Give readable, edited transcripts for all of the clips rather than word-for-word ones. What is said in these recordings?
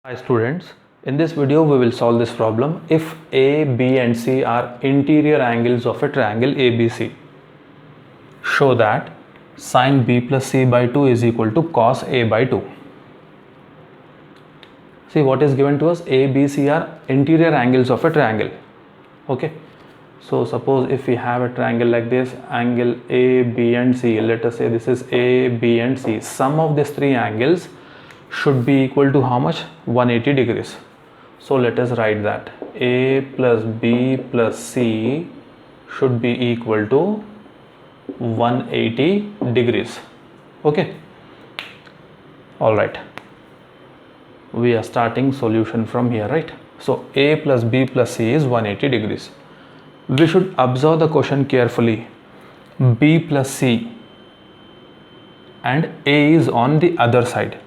Hi students, in this video we will solve this problem if A, B and C are interior angles of a triangle ABC. Show that sin B plus C by 2 is equal to cos A by 2. See what is given to us, A, B, C are interior angles of a triangle. Okay, so suppose if we have a triangle like this, angle A, B and C, let us say this is A, B and C. Sum of these three angles should be equal to how much? 180 degrees. So let us write that A plus B plus C should be equal to 180 degrees. Okay, all right, we are starting solution from here, right? So A plus B plus C is 180 degrees. We should observe the question carefully. B plus C and A is on the other side.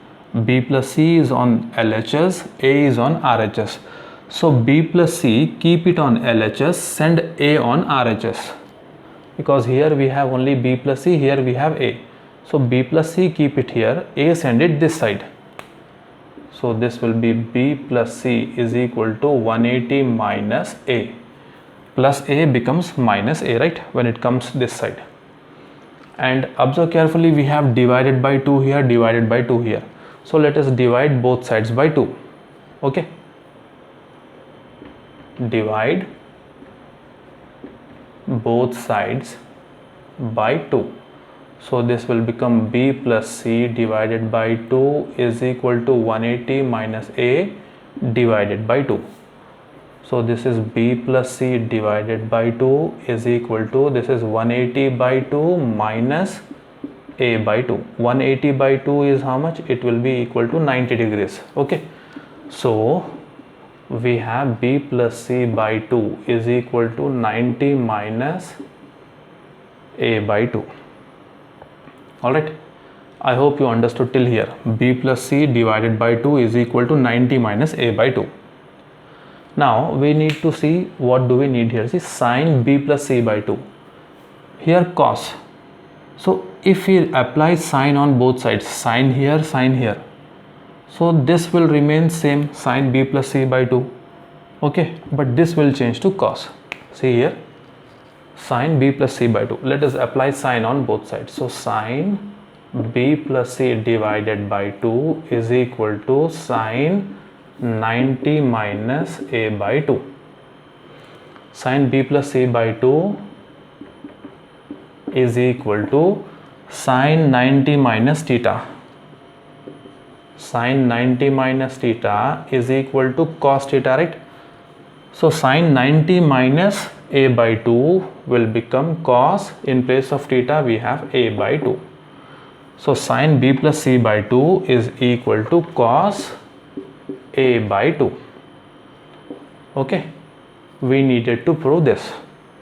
B plus C is on LHS, A is on RHS. So B plus C, keep it on LHS, send A on RHS. Because here we have only B plus C, here we have A. So B plus C, keep it here, A send it this side. So this will be B plus C is equal to 180 minus A. Plus A becomes minus A, right, when it comes this side. And observe carefully, we have divided by 2 here, divided by 2 here. So let us divide both sides by 2. Okay, divide both sides by 2. So this will become B plus C divided by 2 is equal to 180 minus A divided by 2. So this is B plus C divided by 2 is equal to, this is 180 by 2 minus A by 2. 180 by 2 is how much? It will be equal to 90 degrees. Okay, so we have B plus C by 2 is equal to 90 minus A by 2. Alright, I hope you understood till here. B plus C divided by 2 is equal to 90 minus A by 2. Now we need to see what do we need here. See, sin B plus C by 2. Here cos. So if we apply sin on both sides, sin here, so this will remain same, sin B plus C by 2. Okay, but this will change to cos. See here, sin B plus C by 2. Let us apply sin on both sides. So sin B plus C divided by 2 is equal to sin 90 minus A by 2. Sin B plus C by 2 is equal to sin 90 minus theta. Sin 90 minus theta is equal to cos theta, right? So sin 90 minus A by 2 will become cos, in place of theta we have A by 2. So sin B plus C by 2 is equal to cos A by 2. Okay, we needed to prove this.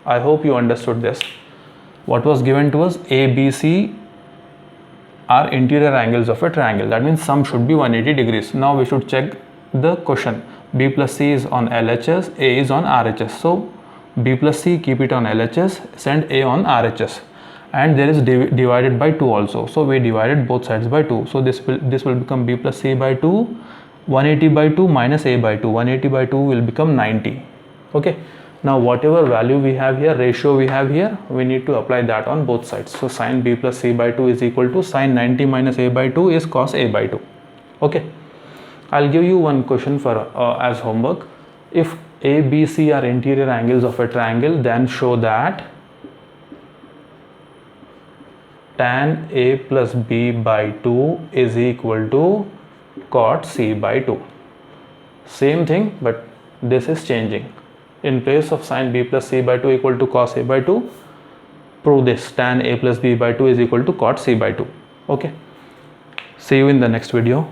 I hope you understood this. What was given to us? A, B, C are interior angles of a triangle. That means sum should be 180 degrees. Now we should check the question. B plus C is on LHS, A is on RHS. So B plus C, keep it on LHS, send A on RHS. And there is divided by 2 also. So we divided both sides by 2. So this will become B plus C by 2, 180 by 2 minus A by 2. 180 by 2 will become 90. Okay. Now whatever value we have here, ratio we have here, we need to apply that on both sides. So sin B plus C by 2 is equal to sin 90 minus A by 2 is cos A by 2. Okay, I'll give you one question for as homework. If A, B, C are interior angles of a triangle, then show that tan A plus B by 2 is equal to cot C by 2. Same thing, but this is changing. In place of sin B plus C by 2 equal to cos A by 2, prove this, tan A plus B by 2 is equal to cot C by 2. Okay, see you in the next video.